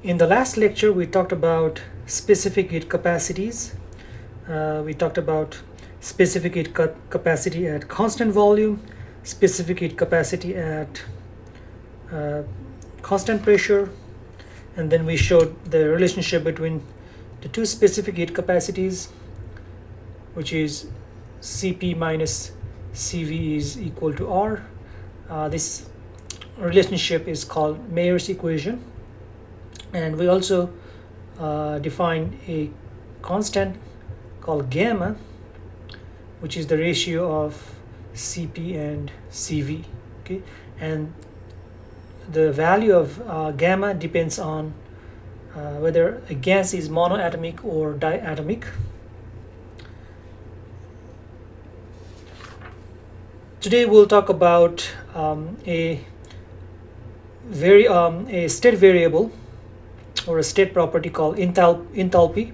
In the last lecture, we talked about specific heat capacities. We talked about specific heat capacity at constant volume, specific heat capacity at constant pressure, and then we showed the relationship between the two specific heat capacities, which is Cp minus Cv is equal to R. This relationship is called Mayer's equation. And we also defined a constant called gamma, which is the ratio of Cp and Cv. Okay, and the value of gamma depends on whether a gas is monoatomic or diatomic. Today we'll talk about a state variable or a state property called enthalpy,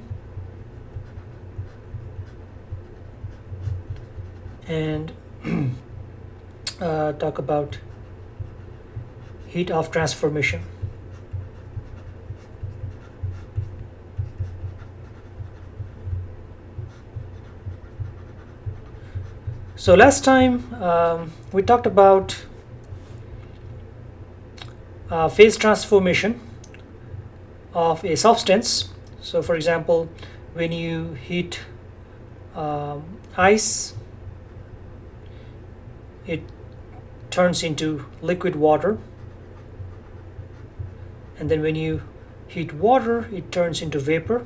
and talk about heat of transformation. So last time we talked about phase transformation of a substance. So for example, when you heat ice, it turns into liquid water, and then when you heat water, it turns into vapor.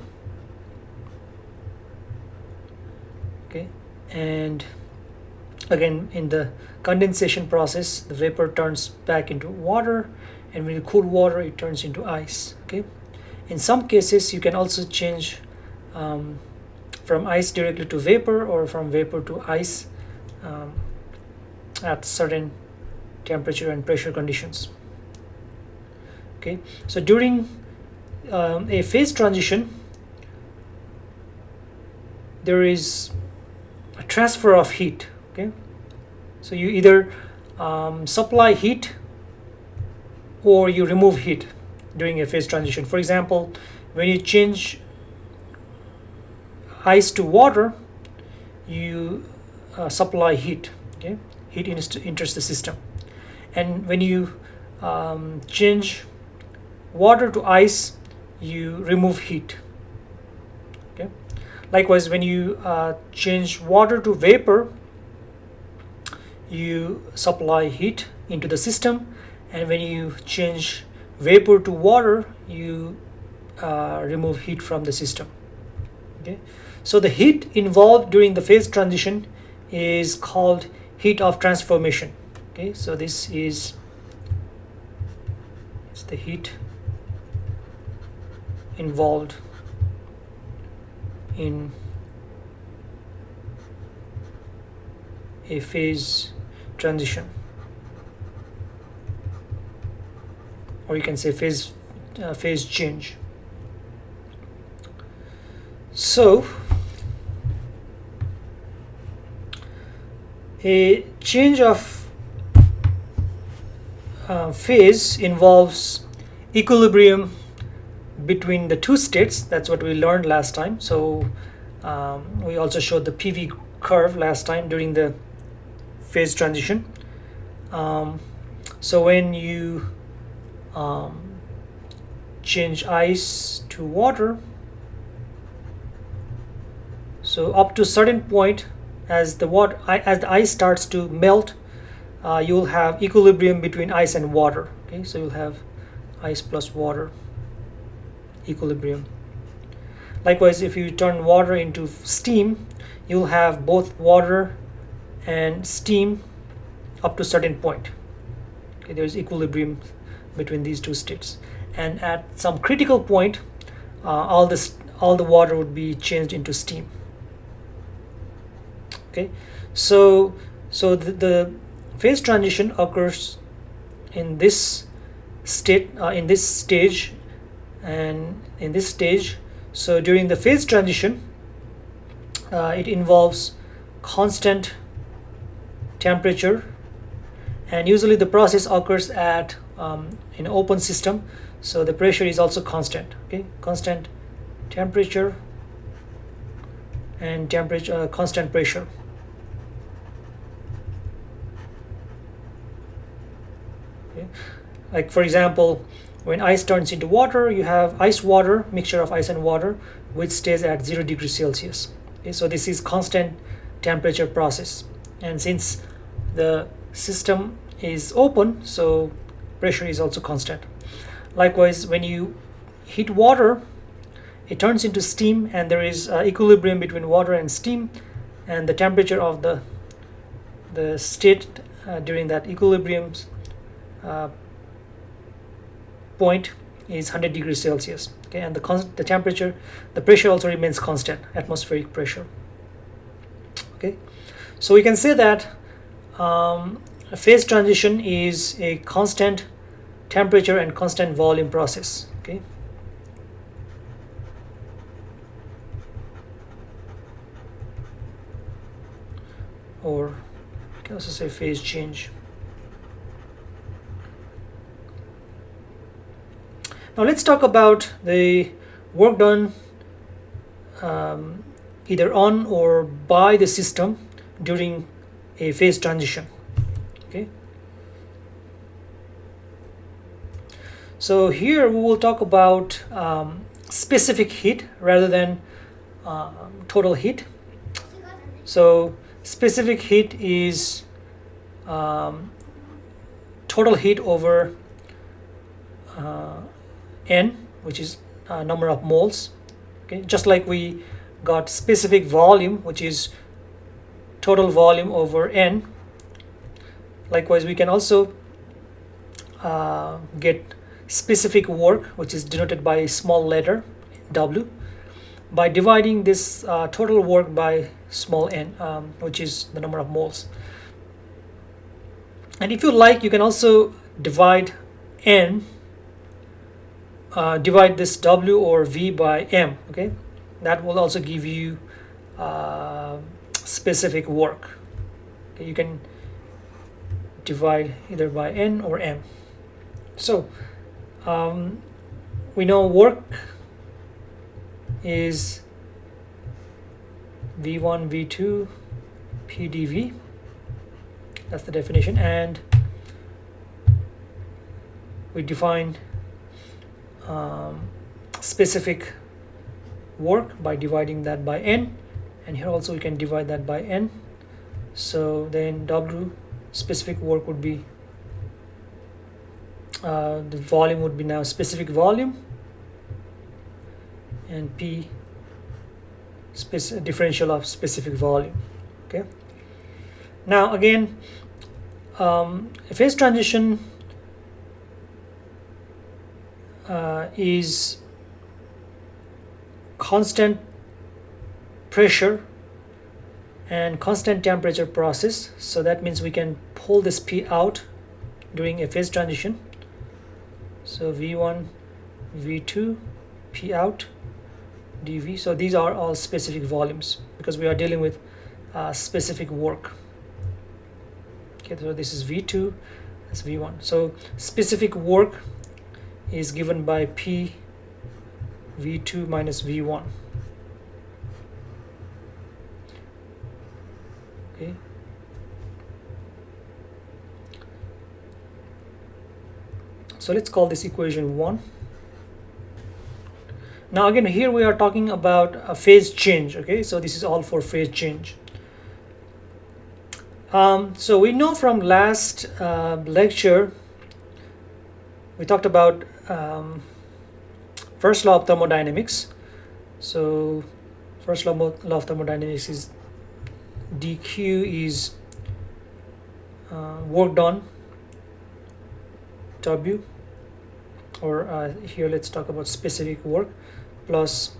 Okay, and again in the condensation process, the vapor turns back into water, and when you cool water, it turns into ice. Okay, in some cases you can also change from ice directly to vapor or from vapor to ice at certain temperature and pressure conditions. Okay, so during a phase transition, there is a transfer of heat. Okay, so you either supply heat or you remove heat during a phase transition. For example, when you change ice to water, you supply heat. Okay, heat enters the system, and when you change water to ice, you remove heat. Okay, likewise, when you change water to vapor, you supply heat into the system, and when you change vapor to water, you remove heat from the system. Okay, so the heat involved during the phase transition is called heat of transformation. Okay, so this is the heat involved in a phase transition, or you can say phase change. So a change of phase involves equilibrium between the two states. That's what we learned last time. So we also showed the PV curve last time during the phase transition. So when you change ice to water, so up to a certain point, as the ice starts to melt, you will have equilibrium between ice and water. Okay, so you'll have ice plus water equilibrium. Likewise, if you turn water into steam, you'll have both water and steam up to a certain point. Okay, there's equilibrium between these two states, and at some critical point, all the water would be changed into steam. Okay, so the phase transition occurs in this state, in this stage, and in this stage. So during the phase transition, it involves constant temperature, and usually the process occurs at an open system. so the pressure is also constant. Okay, constant temperature and constant pressure. Okay. Like for example, when ice turns into water, you have ice water, mixture of ice and water, which stays at 0 degrees Celsius. Okay, so this is constant temperature process, and since the system is open, so pressure is also constant. Likewise, when you heat water, it turns into steam, and there is equilibrium between water and steam, and the temperature of the state during that equilibrium point is 100 degrees Celsius. Okay, and the temperature, the pressure also remains constant, atmospheric pressure. Okay, so we can say that a phase transition is a constant temperature and constant volume process. Okay, or you can also say phase change. Now let's talk about the work done either on or by the system during a phase transition. Okay, so here we will talk about specific heat rather than total heat. So specific heat is total heat over N, which is number of moles. Okay, just like we got specific volume, which is total volume over N. Likewise, we can also get specific work, which is denoted by a small letter W, by dividing this total work by small n, which is the number of moles. And if you like, you can also divide n, divide this W or V by M. Okay, that will also give you specific work. Okay, you can divide either by N or M. So we know work is V1 V2 PdV. That's the definition, and we define specific work by dividing that by n, and here also we can divide that by n. So then W specific work would be the volume would be now specific volume, and P differential of specific volume. Okay, now again, a phase transition is constant pressure and constant temperature process. So that means we can pull this P out during a phase transition. So V1 V2 P out dV. So these are all specific volumes because we are dealing with specific work. Okay, so this is V2, that's V1. So specific work is given by P V2 minus V1. Okay. So let's call this equation 1. Now again, here we are talking about a phase change. Okay, so this is all for phase change. So we know from last lecture, we talked about first law of thermodynamics. So first law of thermodynamics is dq is work done W, or here let's talk about specific work, plus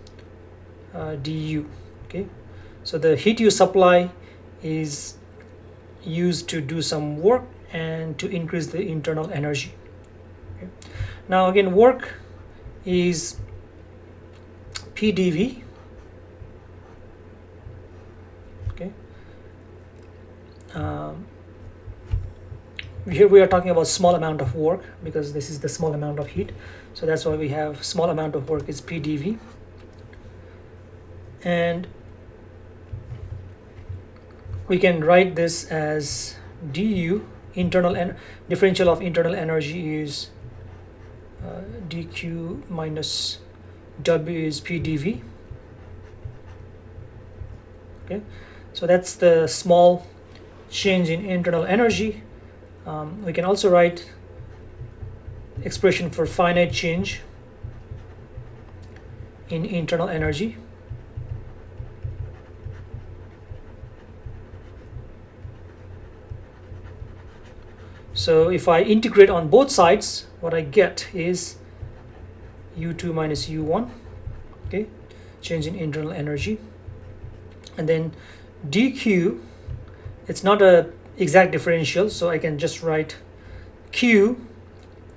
du. Okay, so the heat you supply is used to do some work and to increase the internal energy. Okay. Now again, work is PdV. Okay, here we are talking about small amount of work because this is the small amount of heat. So that's why we have small amount of work is PdV. And we can write this as du, internal and differential of internal energy is dq minus w is pdv. Okay, so that's the small change in internal energy. We can also write expression for finite change in internal energy. So if I integrate on both sides, what I get is U2 minus U1, okay, change in internal energy. And then dq, it's not a exact differential, so I can just write q,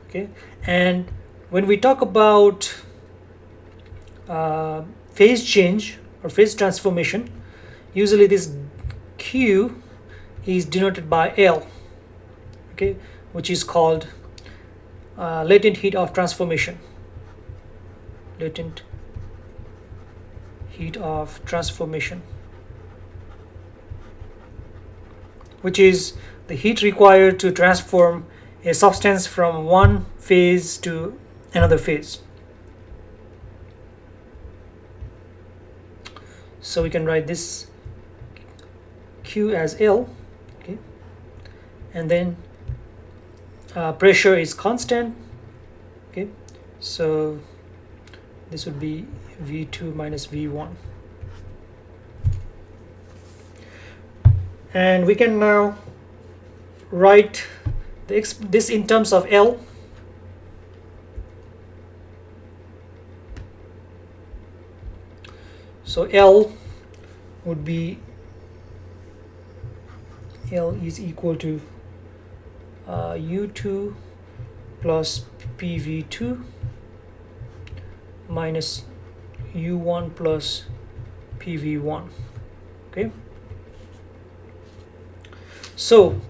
okay. And when we talk about phase change or phase transformation, usually this q is denoted by L, okay, which is called latent heat of transformation. Latent heat of transformation, which is the heat required to transform a substance from one phase to another phase. So we can write this Q as L, okay, and then pressure is constant, okay, so this would be V2 minus V1. And we can now write this in terms of L. So L would be, L is equal to U2 plus PV2 minus U1 plus PV1, okay. So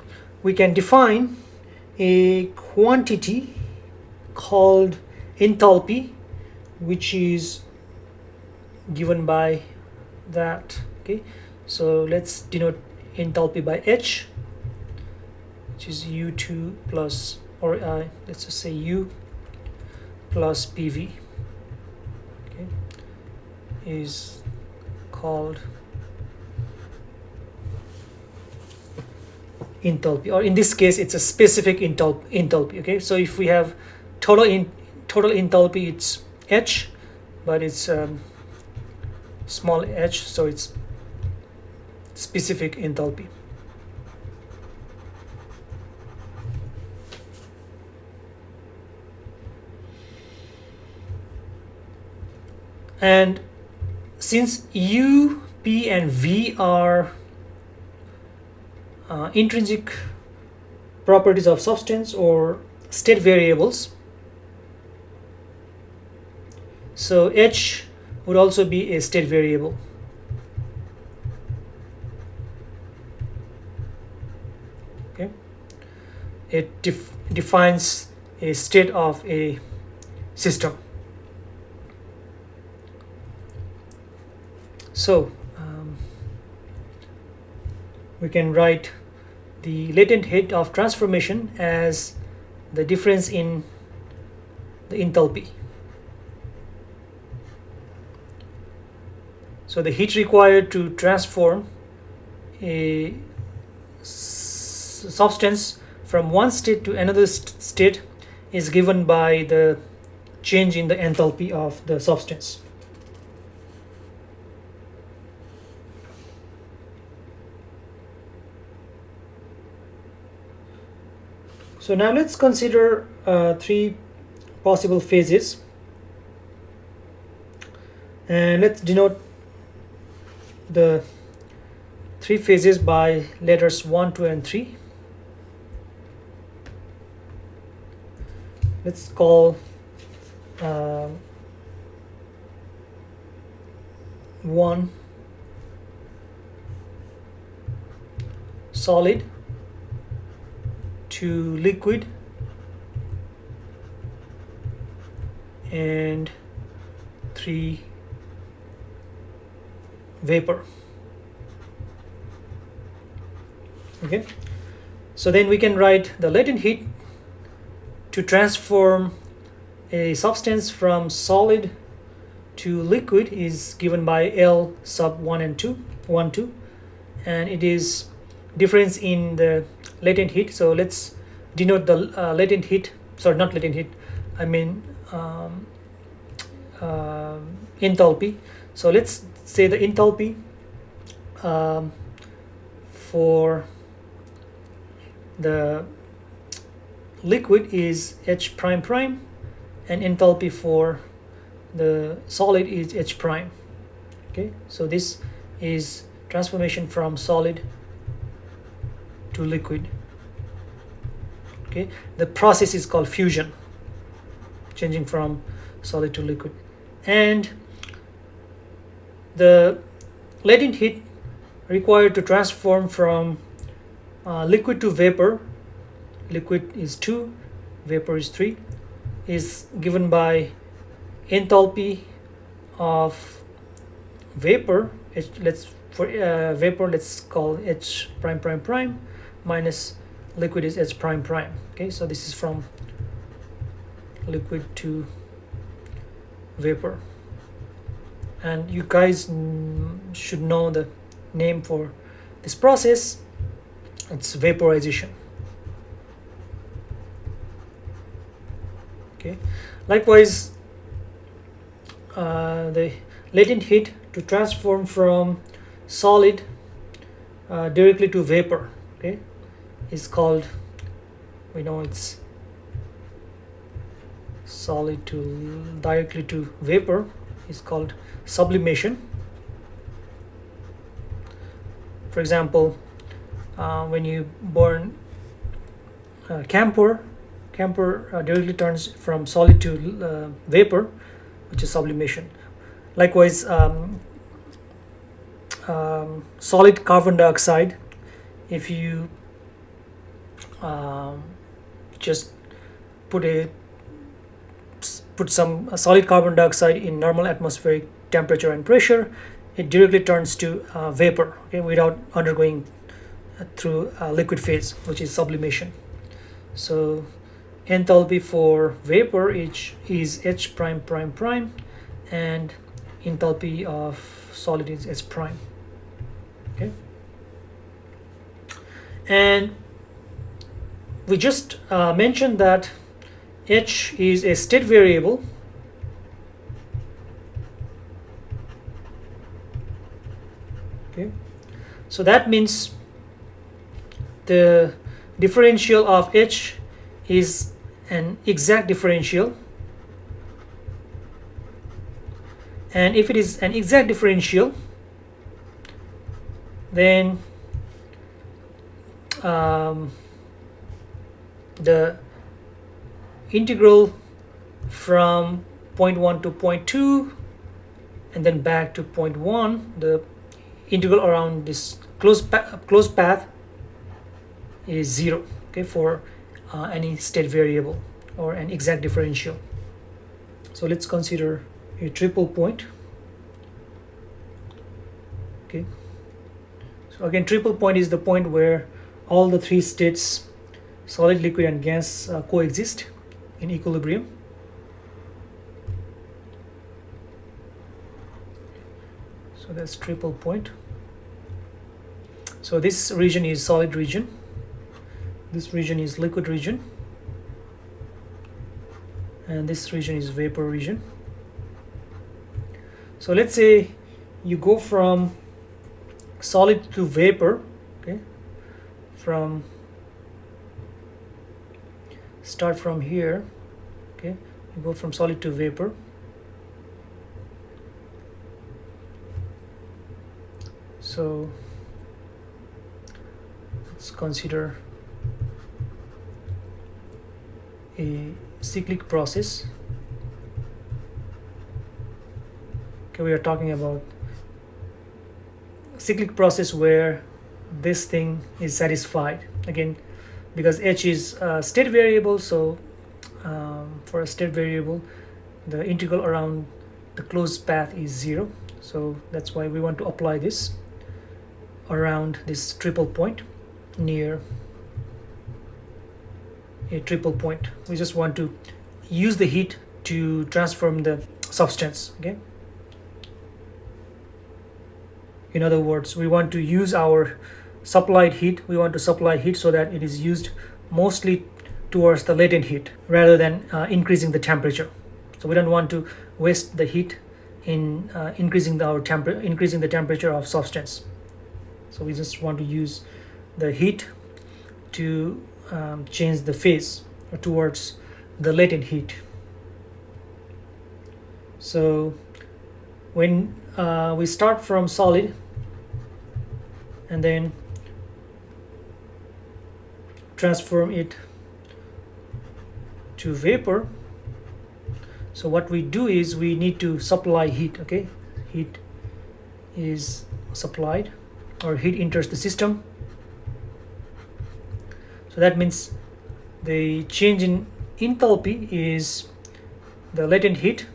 we can define a quantity called enthalpy, which is given by that, okay. So let's denote enthalpy by H, which is U2 plus, or let's just say U plus PV, okay, is called enthalpy, or in this case it's a specific enthalpy, okay. So if we have total enthalpy, it's H, but it's small h, so it's specific enthalpy. And since U, P, and V are intrinsic properties of substance or state variables, so H would also be a state variable. Okay, it defines a state of a system. So we can write the latent heat of transformation as the difference in the enthalpy. So the heat required to transform a substance from one state to another state is given by the change in the enthalpy of the substance. So now let's consider three possible phases, and let's denote the three phases by letters 1, 2, and 3. Let's call 1 solid, 2 liquid, and 3 vapor. Okay, so then we can write the latent heat to transform a substance from solid to liquid is given by L sub 1 and 2, and it is difference in the latent heat. So let's denote the latent heat, sorry, not latent heat, I mean enthalpy. So let's say the enthalpy for the liquid is H prime prime, and enthalpy for the solid is H prime. Okay, so this is transformation from solid to liquid. Okay, the process is called fusion, changing from solid to liquid. And the latent heat required to transform from liquid to vapor, liquid is 2, vapor is 3, is given by enthalpy of vapor. For vapor, let's call H prime prime prime, minus liquid is H prime prime. Okay, so this is from liquid to vapor, and you guys should know the name for this process. It's vaporization. Okay, likewise the latent heat to transform from solid directly to vapor, okay, is called, we know it's solid to directly to vapor, is called sublimation. For example, when you burn camphor directly turns from solid to vapor, which is sublimation. Likewise, solid carbon dioxide, if you just put some solid carbon dioxide in normal atmospheric temperature and pressure, it directly turns to vapor, okay, without undergoing through liquid phase, which is sublimation. So enthalpy for vapor is H prime prime prime, and enthalpy of solid is S prime. Okay, and we just mentioned that H is a state variable. Okay, so that means the differential of H is an exact differential, and if it is an exact differential, then the integral from point 1 to point 2 and then back to point 1, the integral around this closed path is 0, okay, for any state variable or an exact differential. So let's consider a triple point. Okay, so again, triple point is the point where all the three states, solid, liquid and gas, coexist in equilibrium. So that's triple point. So this region is solid region, this region is liquid region, and this region is vapor region. So let's say you go from solid to vapor, okay, start from here, okay, you go from solid to vapor. So let's consider a cyclic process. Okay, we are talking about cyclic process where this thing is satisfied. Again, because H is a state variable, so for a state variable, the integral around the closed path is 0. So that's why we want to apply this around this triple point, near a triple point. We just want to use the heat to transform the substance. Okay, in other words, we want to use our supplied heat. We want to supply heat so that it is used mostly towards the latent heat rather than increasing the temperature. So we don't want to waste the heat in increasing the temperature of substance. So we just want to use the heat to change the phase towards the latent heat. So when we start from solid and then transform it to vapor, so what we do is we need to supply heat. Okay, heat is supplied, or heat enters the system. So that means the change in enthalpy is the latent heat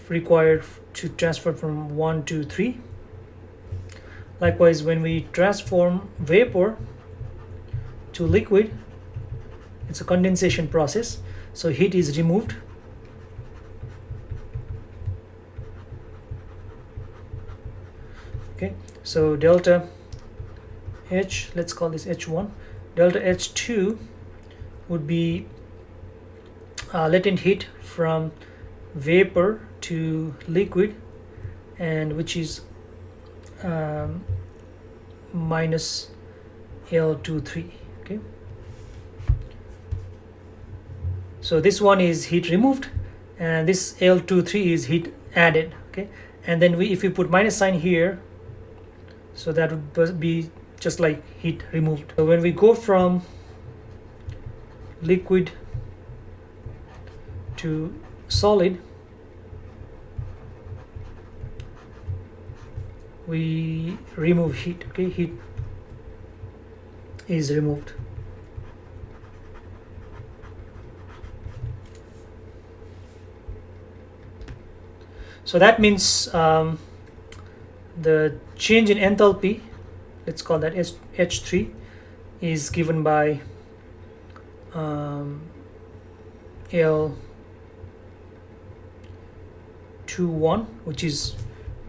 required to transfer from 1 to 3. Likewise, when we transform vapor to liquid, it's a condensation process, so heat is removed. Okay, so delta H, let's call this H1, delta H2 would be latent heat from vapor to liquid, and which is minus L23. Okay, so this one is heat removed and this L23 is heat added. Okay, and then if we put minus sign here, so that would be just like heat removed. So when we go from liquid to solid, we remove heat. Okay, heat is removed. So that means the change in enthalpy, let's call that H3, is given by L21, which is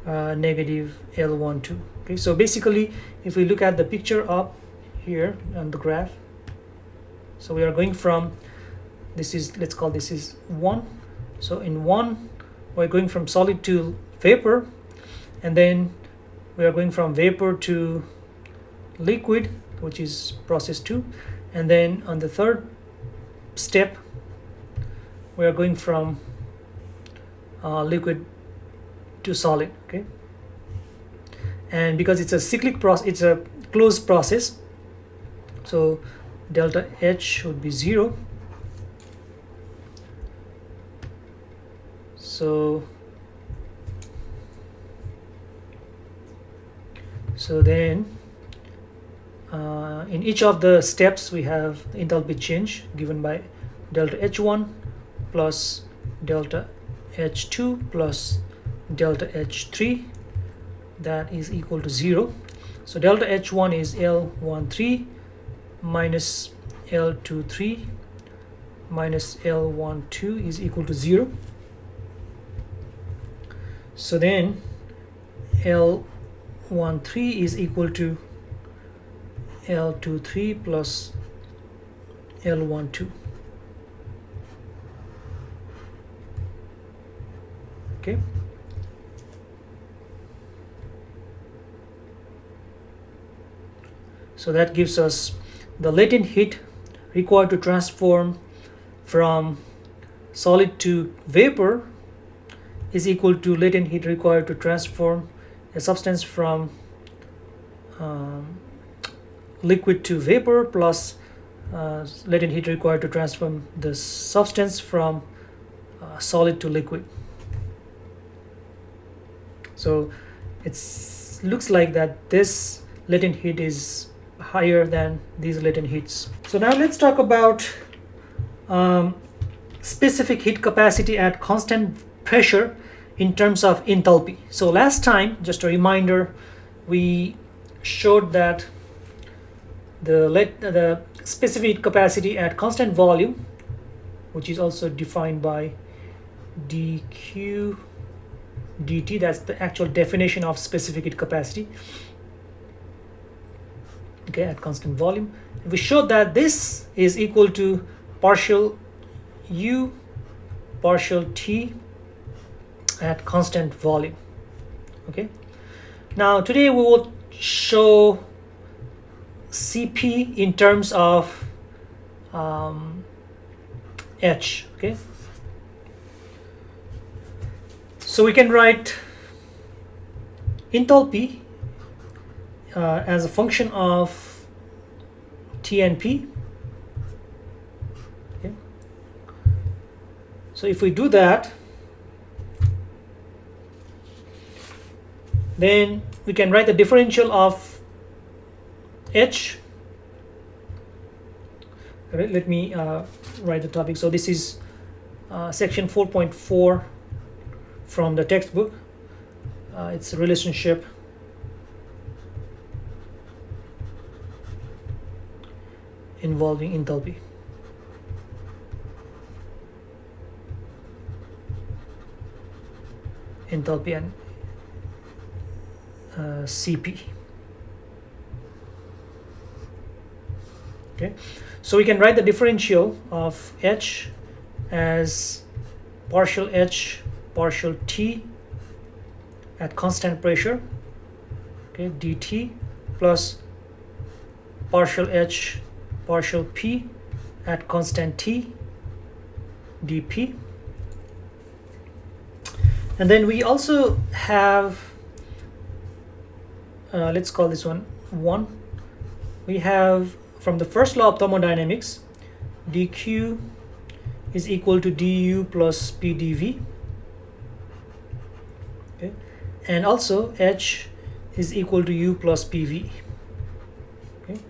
negative L12. Okay, so basically if we look at the picture up here on the graph, so we are going from, this is, let's call this is 1. So in 1 we're going from solid to vapor, and then we are going from vapor to liquid, which is process 2, and then on the third step we are going from liquid to solid. Okay, and because it's a cyclic process, it's a closed process, so delta H would be 0. So then in each of the steps we have the enthalpy change given by delta H1 plus delta H2 plus delta H3, that is equal to 0. So delta H1 is L13 minus L23 minus L12 is equal to 0. So then L13 is equal to L23 plus L12. Okay, so that gives us the latent heat required to transform from solid to vapor is equal to latent heat required to transform a substance from liquid to vapor plus latent heat required to transform the substance from solid to liquid. So it looks like that this latent heat is higher than these latent heats. So now let's talk about specific heat capacity at constant pressure in terms of enthalpy. So last time, just a reminder, we showed that the specific heat capacity at constant volume, which is also defined by dq dt, that's the actual definition of specific heat capacity, okay, at constant volume. We showed that this is equal to partial u partial t at constant volume. Okay, now today we will show Cp in terms of H. Okay, so we can write enthalpy as a function of T and P. Okay, so if we do that, then we can write the differential of H. All right, let me write the topic. So this is section 4.4 from the textbook. It's a relationship involving enthalpy. Enthalpy and Cp. Okay, so we can write the differential of H as partial H partial T at constant pressure, okay, dt, plus partial H partial P at constant T dP. And then we also have let's call this one 1. We have from the first law of thermodynamics, dq is equal to du plus pdv. Okay, and also H is equal to u plus pv. Okay,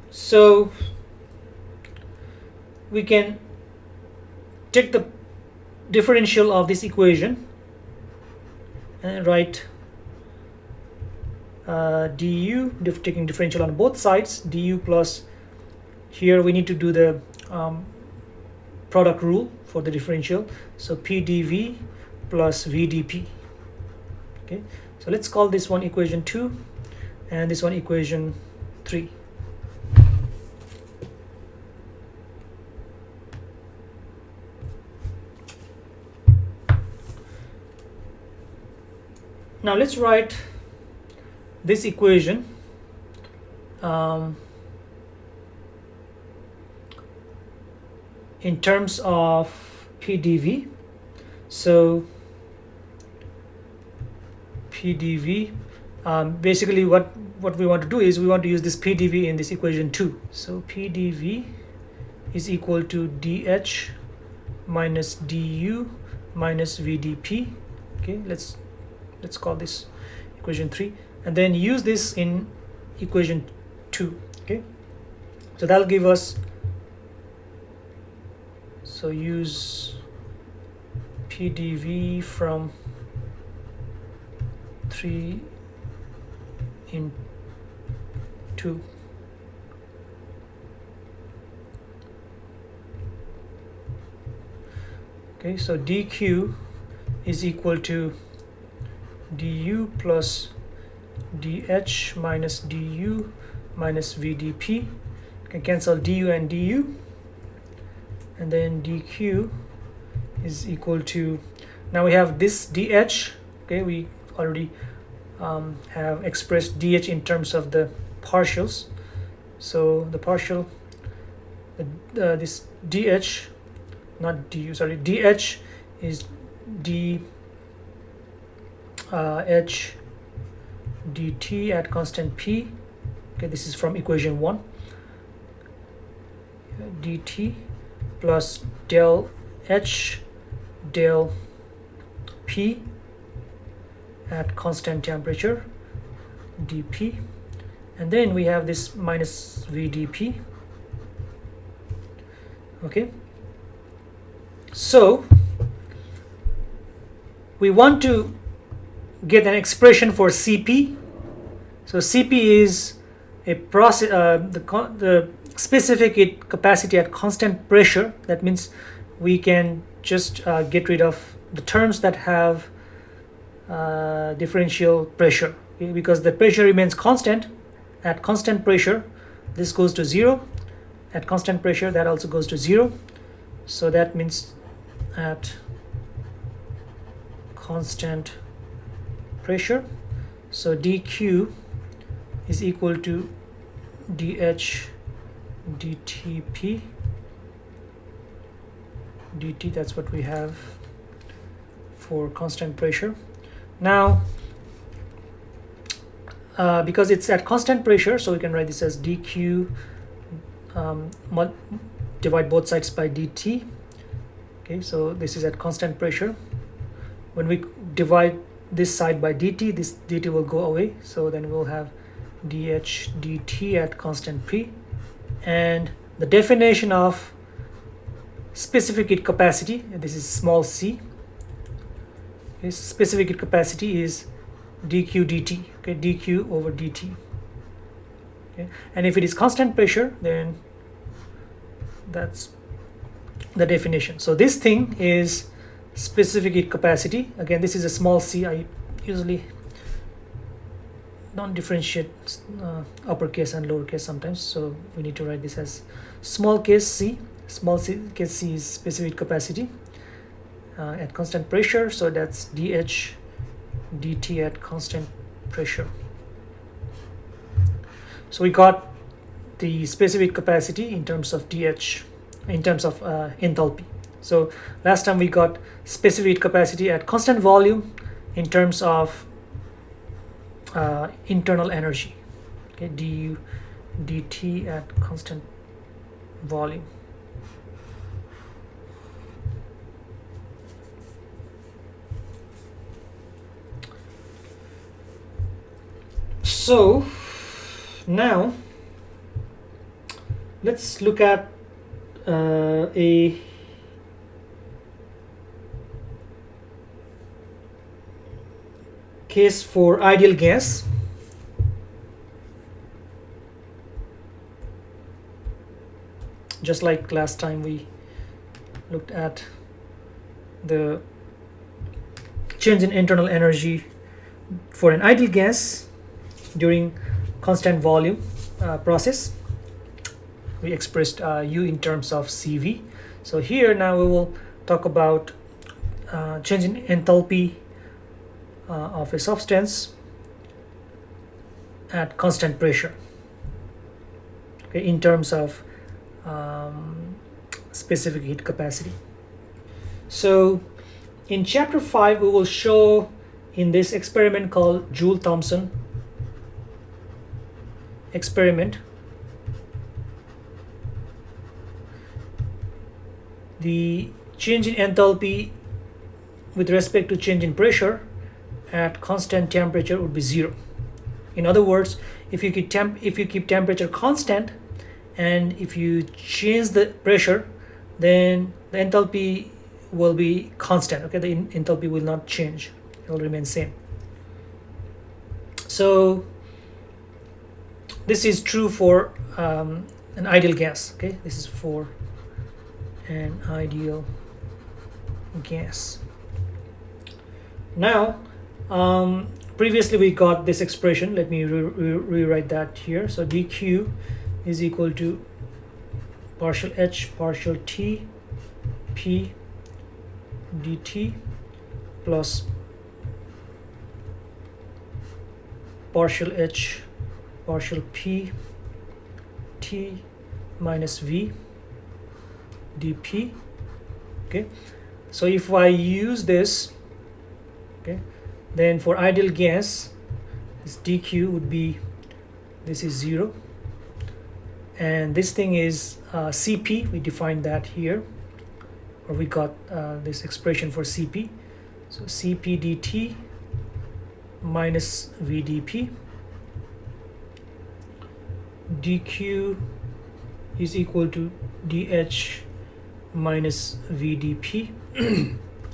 so we can take the differential of this equation and write du, taking differential on both sides, du plus, here we need to do the product rule for the differential, so pdv plus vdp. Okay, so let's call this one equation 2 and this one equation 3. Now let's write this equation in terms of pdv. So pdv, basically what we want to do is we want to use this pdv in this equation 2. So pdv is equal to dh minus du minus vdp. Okay, let's call this equation 3 and then use this in equation 2. Okay, so that'll give us, so use pdv from 3 in 2. Okay, so dq is equal to du plus dh minus du minus vdp. You can cancel du and du, and then dq is equal to, now we have this dh. Okay, we already have expressed dh in terms of the partials, so the partial this dh, not du, sorry, dh is d h dt at constant p. Okay, this is from equation 1, dt plus del h del p at constant temperature dp, and then we have this minus vdp. Okay, so we want to get an expression for Cp. So Cp is a process, the specific heat capacity at constant pressure. That means we can just get rid of the terms that have differential pressure, okay? Because the pressure remains constant. At constant pressure, this goes to 0. At constant pressure, that also goes to 0. So that means at constant pressure, so dq is equal to dh dtp dt. That's what we have for constant pressure. Now because it's at constant pressure, so we can write this as dq divide both sides by dt. Okay, so this is at constant pressure. When we divide this side by dt, this dt will go away, so then we'll have dh dt at constant p. And the definition of specific heat capacity, this is small c. Okay, specific heat capacity is dq dt, okay, dq over dt. Okay, and if it is constant pressure, then that's the definition. So this thing is specific heat capacity. Again, this is a small c. I usually don't differentiate uppercase and lowercase sometimes, so we need to write this as small case c. Small case c is specific heat capacity at constant pressure, so that's dh dt at constant pressure. So we got the specific capacity in terms of dh, in terms of enthalpy. So last time we got specific capacity at constant volume in terms of internal energy, okay, du dt at constant volume. So now let's look at a case for ideal gas. Just like last time we looked at the change in internal energy for an ideal gas during constant volume process. We expressed U in terms of CV. So here now we will talk about change in enthalpy of a substance at constant pressure, okay, in terms of specific heat capacity. So in chapter 5 we will show in this experiment called Joule-Thomson experiment the change in enthalpy with respect to change in pressure at constant temperature would be 0. In other words, if you keep temperature constant and if you change the pressure, then the enthalpy will be constant. Okay, the enthalpy will not change; it will remain same. So this is true for an ideal gas. Okay, this is for an ideal gas. Now, previously we got this expression. Let me rewrite that here. So dq is equal to partial h partial t p dt plus partial h partial p t minus v dp. Okay, so if I use this, okay, then for ideal gas this dq would be, this is 0, and this thing is Cp. We defined that here, or we got this expression for Cp. So Cp dt minus vdp, dq is equal to dh minus VdP.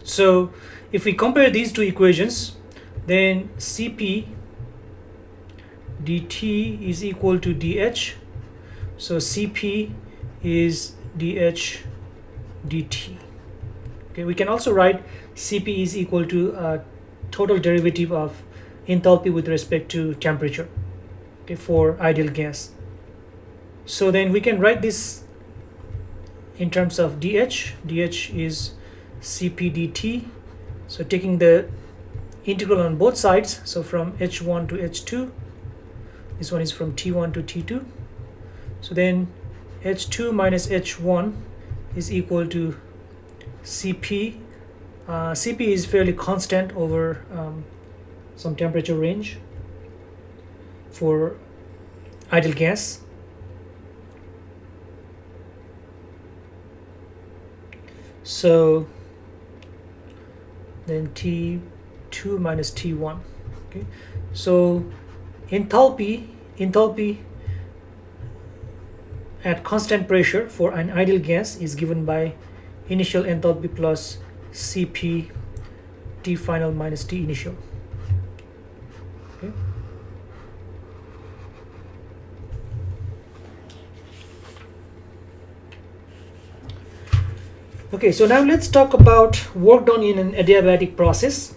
So if we compare these two equations, then Cp dt is equal to dH. So Cp is dH dt. Okay, we can also write Cp is equal to total derivative of enthalpy with respect to temperature, okay, for ideal gas. So then we can write this in terms of dH. dH is Cp dt. So taking the integral on both sides, so from h1 to h2, this one is from t1 to t2. So then h2 minus h1 is equal to Cp. Cp is fairly constant over some temperature range for ideal gas. So then T2 minus T1. Okay, so enthalpy at constant pressure for an ideal gas is given by initial enthalpy plus Cp T final minus T initial. Okay. Okay, so now let's talk about work done in an adiabatic process.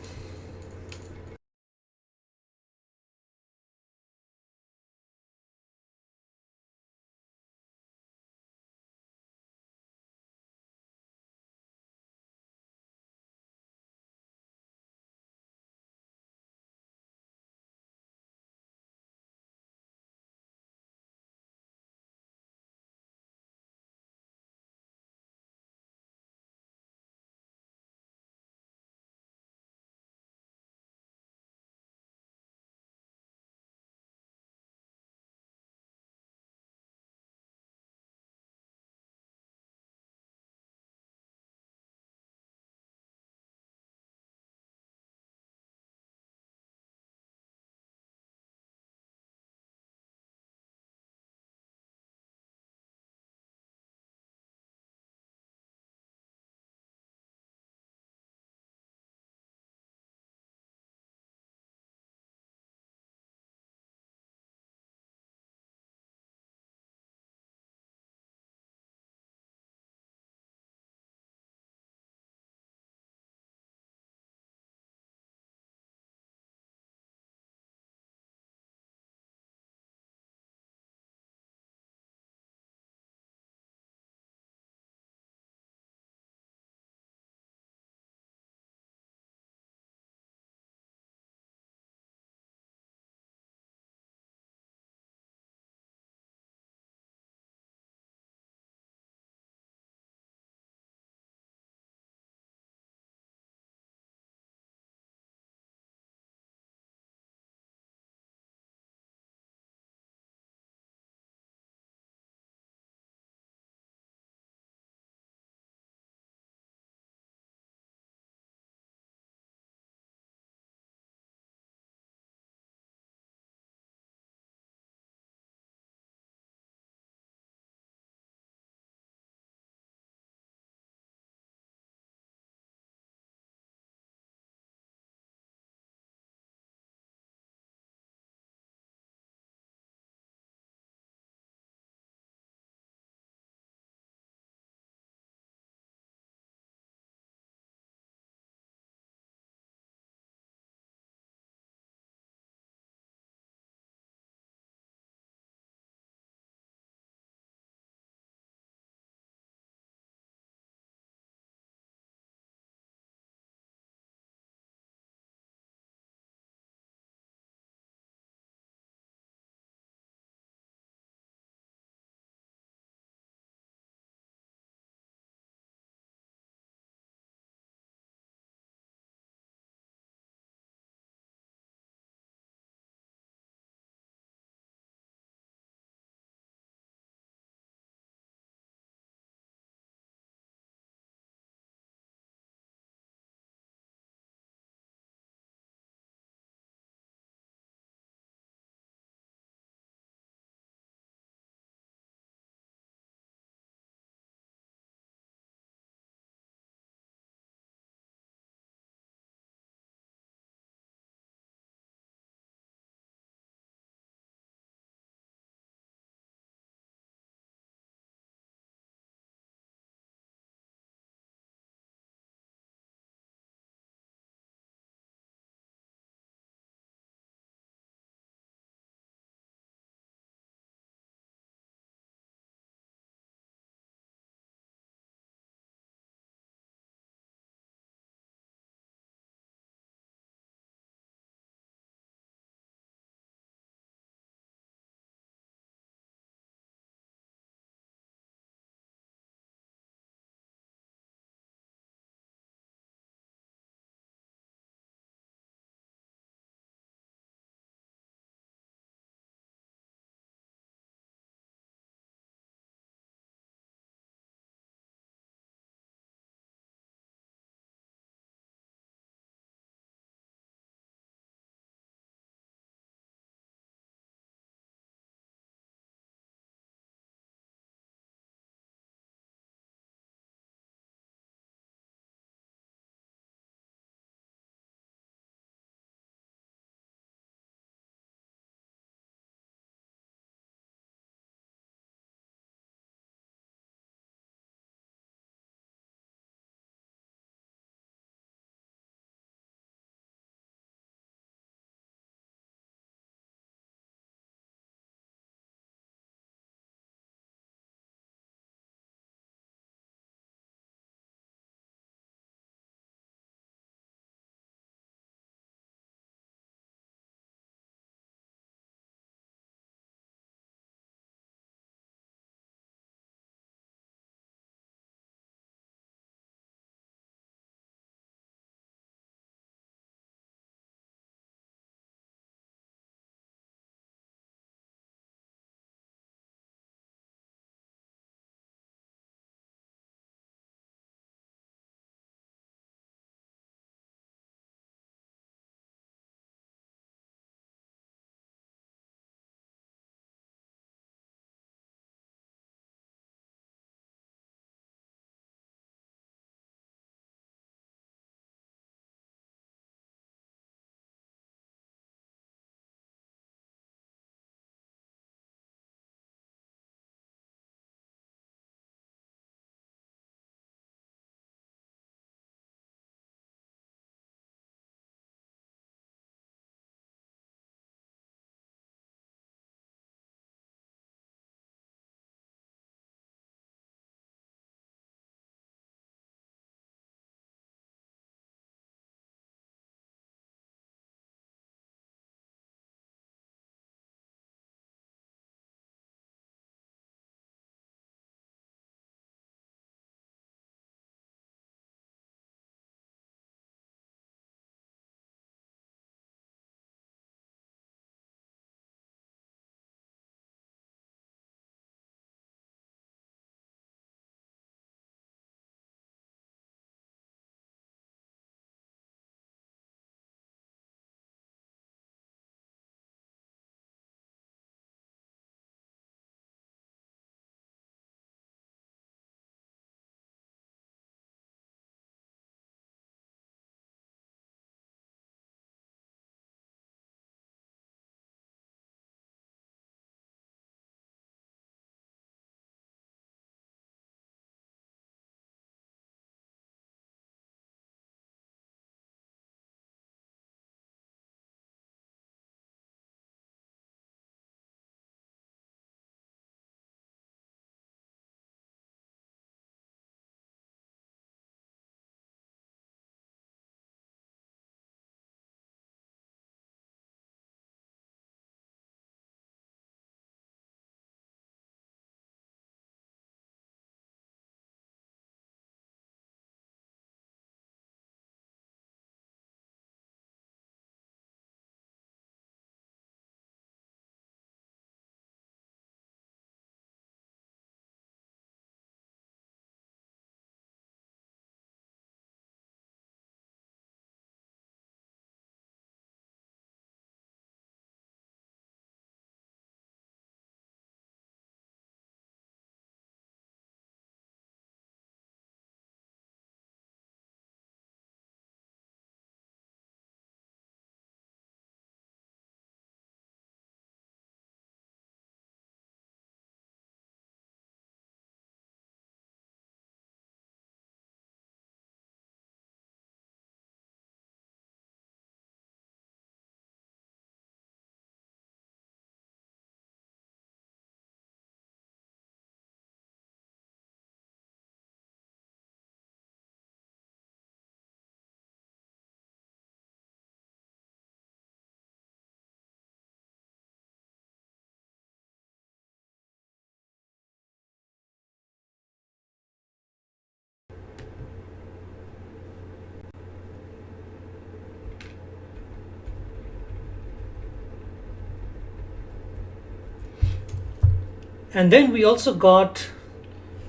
And then we also got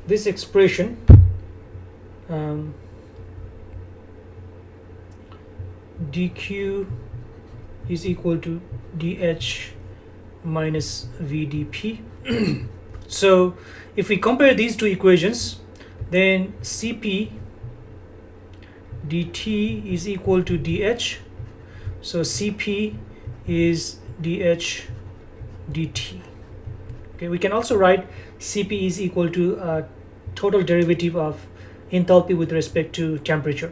this expression, dq is equal to dH minus vdp. So if we compare these two equations, then Cp dt is equal to dH. So Cp is dH dt. Okay, we can also write Cp is equal to total derivative of enthalpy with respect to temperature,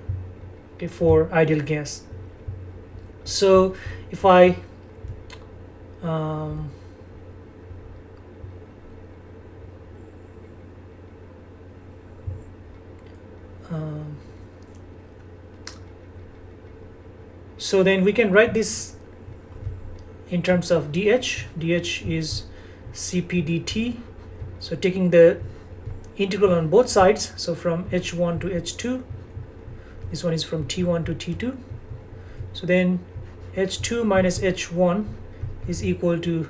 okay, for ideal gas. So if I so then we can write this in terms of dH. dH is Cp dt. So taking the integral on both sides, so from h1 to h2, this one is from t1 to t2. So then h2 minus h1 is equal to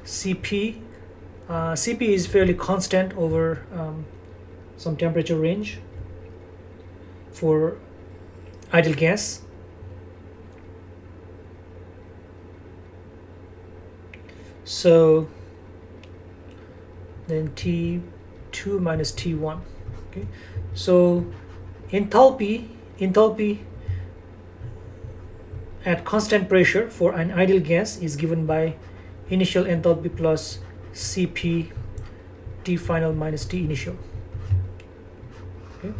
Cp. Cp is fairly constant over some temperature range for ideal gas. So then T2 minus T1. Okay, so enthalpy at constant pressure for an ideal gas is given by initial enthalpy plus Cp T final minus T initial. Okay.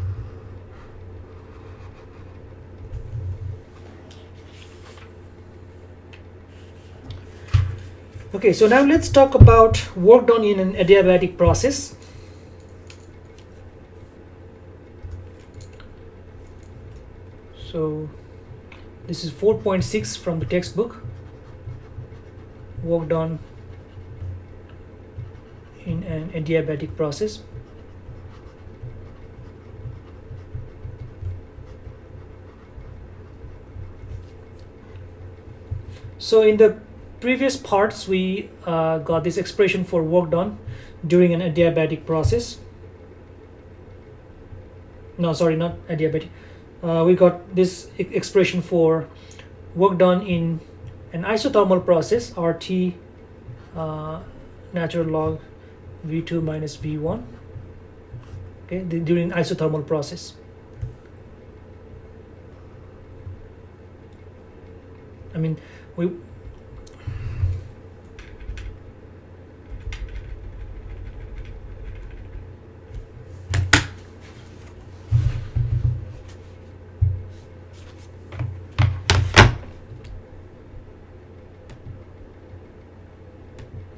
Okay, so now let's talk about work done in an adiabatic process. So this is 4.6 from the textbook. Work done in an adiabatic process. So in the previous parts, we got this expression for work done during an adiabatic process. No, sorry, not adiabatic. We got this expression for work done in an isothermal process, RT natural log V2 minus V1, okay, during isothermal process. I mean,